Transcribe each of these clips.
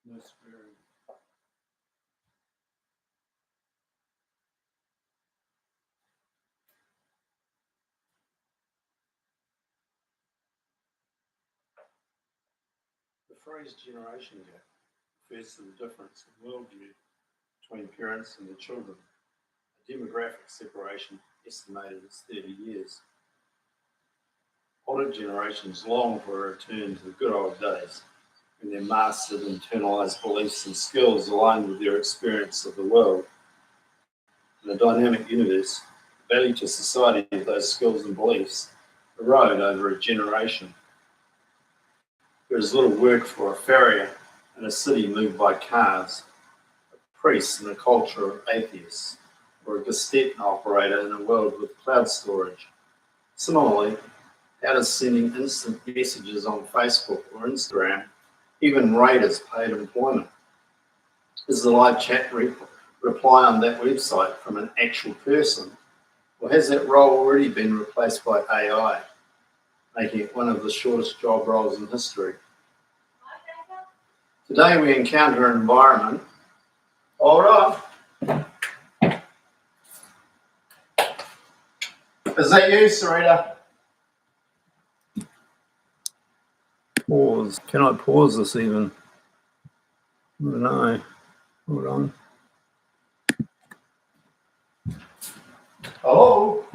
No swearing. The phrase generation gap refers to the difference in worldview between parents and their children, a demographic separation estimated as 30 years. Older generations long for a return to the good old days when their mastered internalized beliefs and skills aligned with their experience of the world. In a dynamic universe, the value to society of those skills and beliefs erode over a generation. There is little work for a farrier in a city moved by cars, a priest in a culture of atheists, or a Gestapo operator in a world with cloud storage. Similarly, how does sending instant messages on Facebook or Instagram even rate as paid employment? Is the live chat reply on that website from an actual person, or has that role already been replaced by AI, making it one of the shortest job roles in history? Today we encounter an environment. Hold on. Is that you, Sarita? Pause. Can I pause this even? I don't know. Hold on. Hello?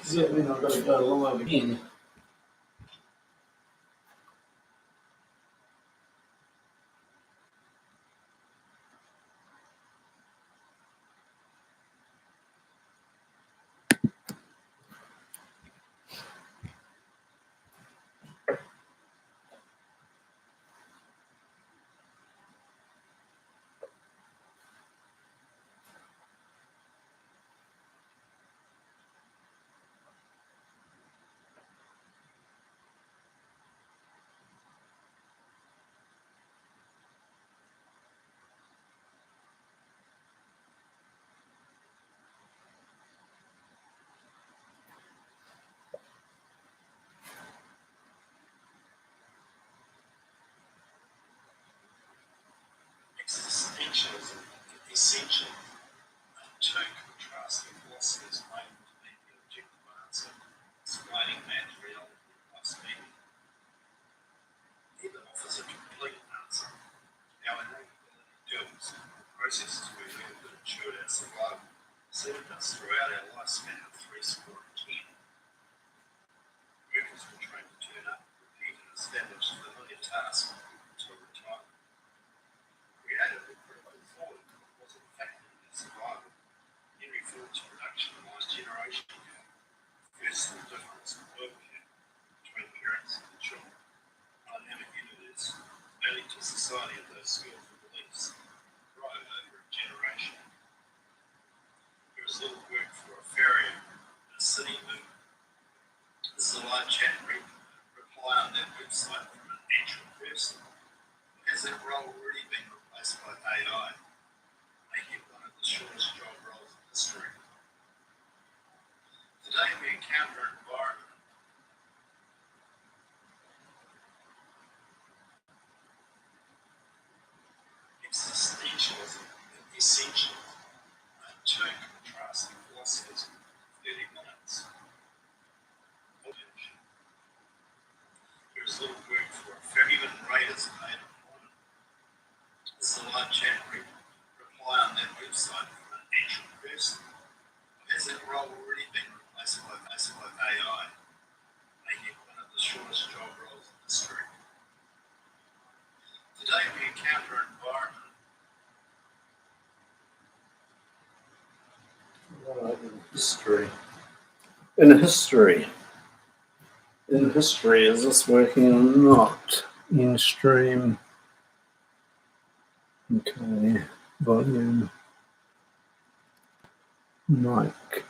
Does that mean I've got to go live again? Existentialism, essential, two contrasting philosophies claim to be the objective answer, explaining man's reality and life's meaning. Neither offers a complete answer. Our innate ability processes we learn that ensured our survival, served us throughout our lifespan of 70. Workers were trained to turn up, repeat and establish familiar tasks until retirement. Creatively critical thought was a factor in their survival. Henry Ford's production line generation gap, first the difference in work between parents and children, dynamic universe, only to society of those skills and beliefs, grow over a generation. There is little work for a farrier in a city movement. This is a live chat reply on that website from an actual person. Has that role already been replaced by AI, making it one of the shortest job roles in history? Today we encounter an environment existentialism and essentialism are two contrasting philosophies in 30 minutes. There is little work for a fair, even raiders paid employment. This is a live chat reply on that website from an actual person. Has that role already been replaced by AI, making it one of the shortest job roles in history? Today we encounter an environment In history, is this working or not? In stream. Okay, volume. Mic.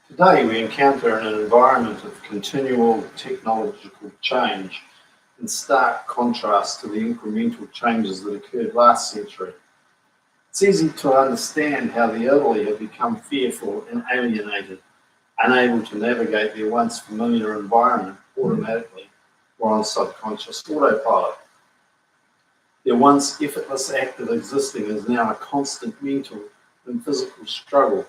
Today we encounter an environment of continual technological change in stark contrast to the incremental changes that occurred last century. It's easy to understand how the elderly have become fearful and alienated, unable to navigate their once familiar environment automatically or on subconscious autopilot. Their once effortless act of existing is now a constant mental and physical struggle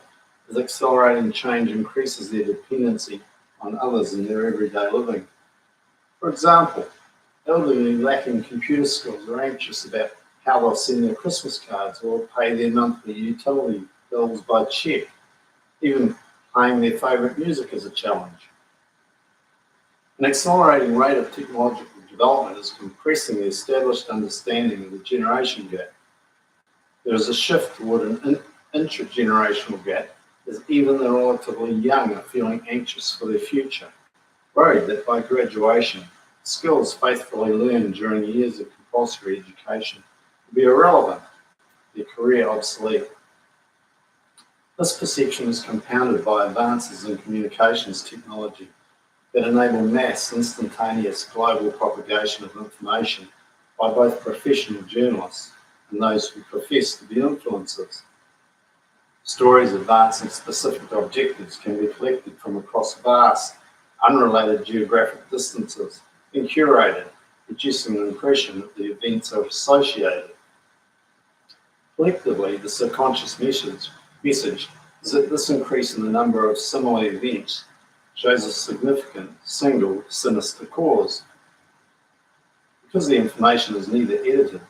as accelerating change increases their dependency on others in their everyday living. For example, elderly lacking computer skills are anxious about how they'll send their Christmas cards or pay their monthly utility bills by check. Even playing their favourite music is a challenge. An accelerating rate of technological development is compressing the established understanding of the generation gap. There is a shift toward an intergenerational gap, as even the relatively young are feeling anxious for their future, worried that by graduation, skills faithfully learned during years of compulsory education will be irrelevant, their career obsolete. This perception is compounded by advances in communications technology that enable mass, instantaneous global propagation of information by both professional journalists and those who profess to be influencers. Stories advancing specific objectives can be collected from across vast, unrelated geographic distances, and curated, producing an impression that the events are associated. Collectively, the subconscious message is that this increase in the number of similar events shows a significant single sinister cause. Because the information is neither edited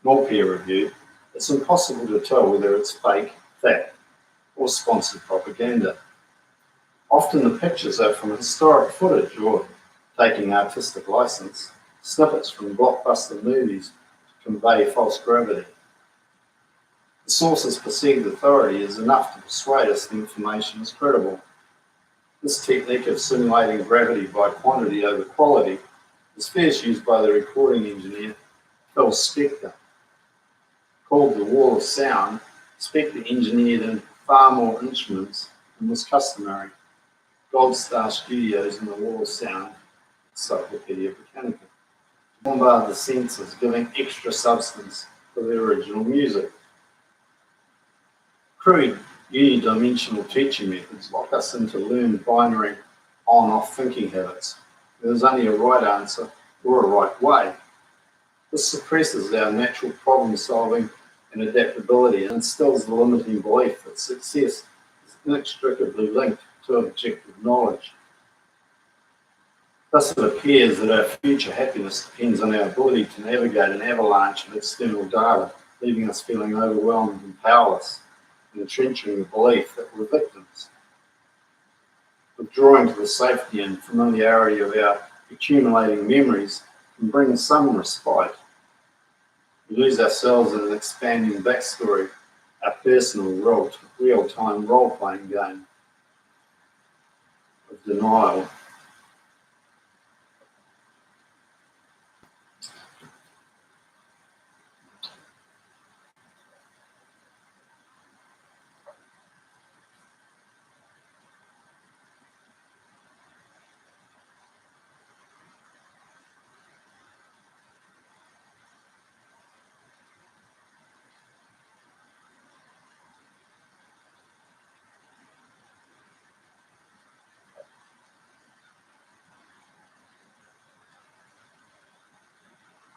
nor peer-reviewed, it's impossible to tell whether it's fake, fact, or sponsored propaganda. Often the pictures are from historic footage or, taking artistic license, snippets from blockbuster movies to convey false gravity. The source's perceived authority is enough to persuade us the information is credible. This technique of simulating gravity by quantity over quality is first used by the recording engineer Phil Spector. Called the Wall of Sound, Spector engineered in far more instruments than was customary. Gold Star Studios and the Wall of Sound, Encyclopedia Britannica, to bombard the senses, giving extra substance to the original music. Crude unidimensional teaching methods lock us into learned binary on-off thinking habits. There's only a right answer or a right way. This suppresses our natural problem solving and adaptability and instills the limiting belief that success is inextricably linked to objective knowledge. Thus it appears that our future happiness depends on our ability to navigate an avalanche of external data, leaving us feeling overwhelmed and powerless, and entrenching the belief that we're victims. Withdrawing to the safety and familiarity of our accumulating memories can bring some respite. We lose ourselves in an expanding backstory, our personal real-time role-playing game of denial.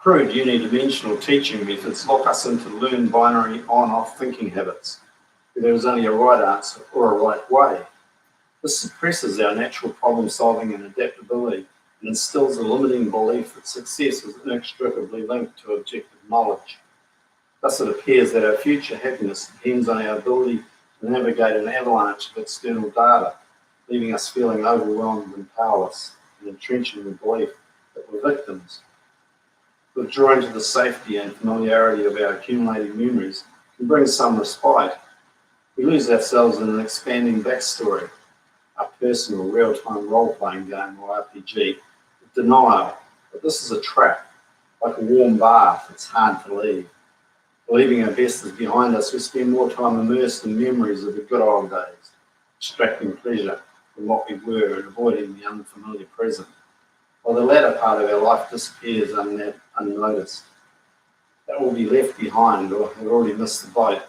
Crude unidimensional teaching methods lock us into learned binary on-off thinking habits, where there is only a right answer or a right way. This suppresses our natural problem solving and adaptability and instills a limiting belief that success is inextricably linked to objective knowledge. Thus it appears that our future happiness depends on our ability to navigate an avalanche of external data, leaving us feeling overwhelmed and powerless and entrenching the belief that we're victims. Withdrawing to the safety and familiarity of our accumulating memories can bring some respite. We lose ourselves in an expanding backstory, our personal real-time role-playing game or RPG, with denial that this is a trap, like a warm bath it's hard to leave. Believing our best is behind us, we spend more time immersed in memories of the good old days, extracting pleasure from what we were and avoiding the unfamiliar present, while the latter part of our life disappears unnoticed. That will be left behind or have already missed the boat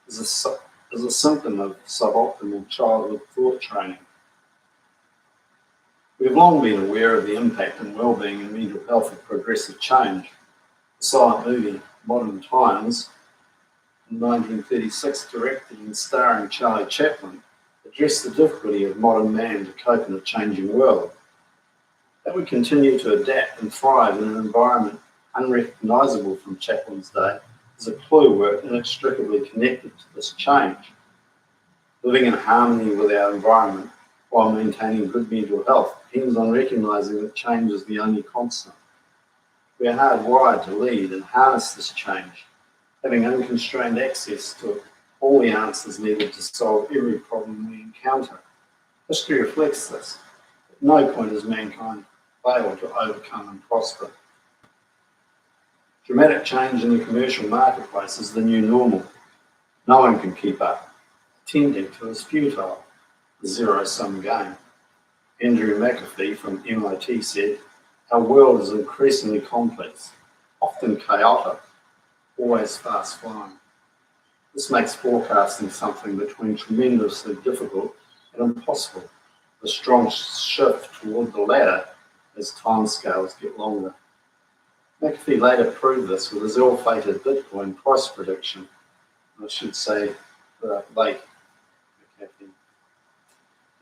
is a symptom of suboptimal childhood thought training. We have long been aware of the impact on well-being and mental health of progressive change. The silent movie Modern Times, in 1936, directed and starring Charlie Chaplin, addressed the difficulty of modern man to cope in a changing world. That we continue to adapt and thrive in an environment unrecognisable from Chaplin's day is a clue we're inextricably connected to this change. Living in harmony with our environment while maintaining good mental health depends on recognising that change is the only constant. We are hardwired to lead and harness this change, having unconstrained access to all the answers needed to solve every problem we encounter. History reflects this. At no point has mankind failed to overcome and prosper. Dramatic change in the commercial marketplace is the new normal. No one can keep up. Attending to is futile, a zero-sum game. Andrew McAfee from MIT said, "Our world is increasingly complex, often chaotic, always fast-flying. This makes forecasting something between tremendously difficult and impossible. a strong shift toward the latter as timescales get longer. McAfee later proved this with his ill-fated Bitcoin price prediction. I should say late McAfee.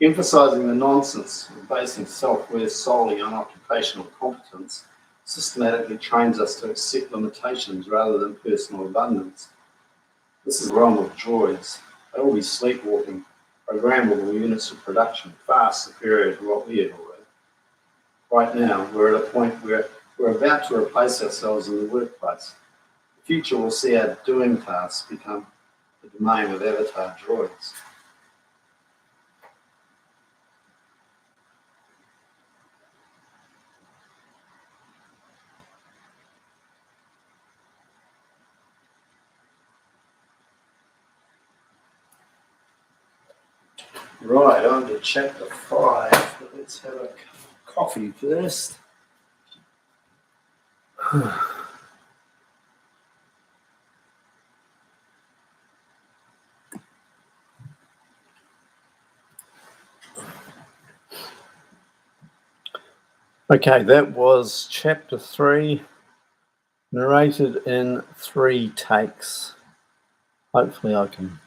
Emphasizing the nonsense of basing self-worth solely on occupational competence systematically trains us to accept limitations rather than personal abundance. This is wrong with droids. They will be sleepwalking, programmable units of production, far superior to what we ever were. Right now, we're at a point where we're about to replace ourselves in the workplace. The future will see our doing tasks become the domain of avatar droids. Right, on to chapter 5, but let's have a coffee first. Okay, that was chapter 3, narrated in 3 takes. Hopefully I can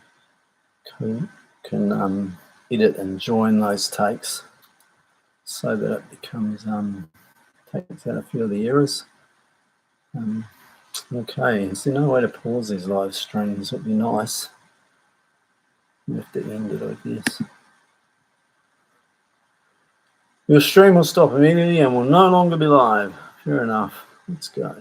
edit and join those takes so that it becomes takes out a few of the errors. Okay, is there no way to pause these live streams? It would be nice. You have to end it, I guess. Your stream will stop immediately and will no longer be live. Fair enough. Let's go.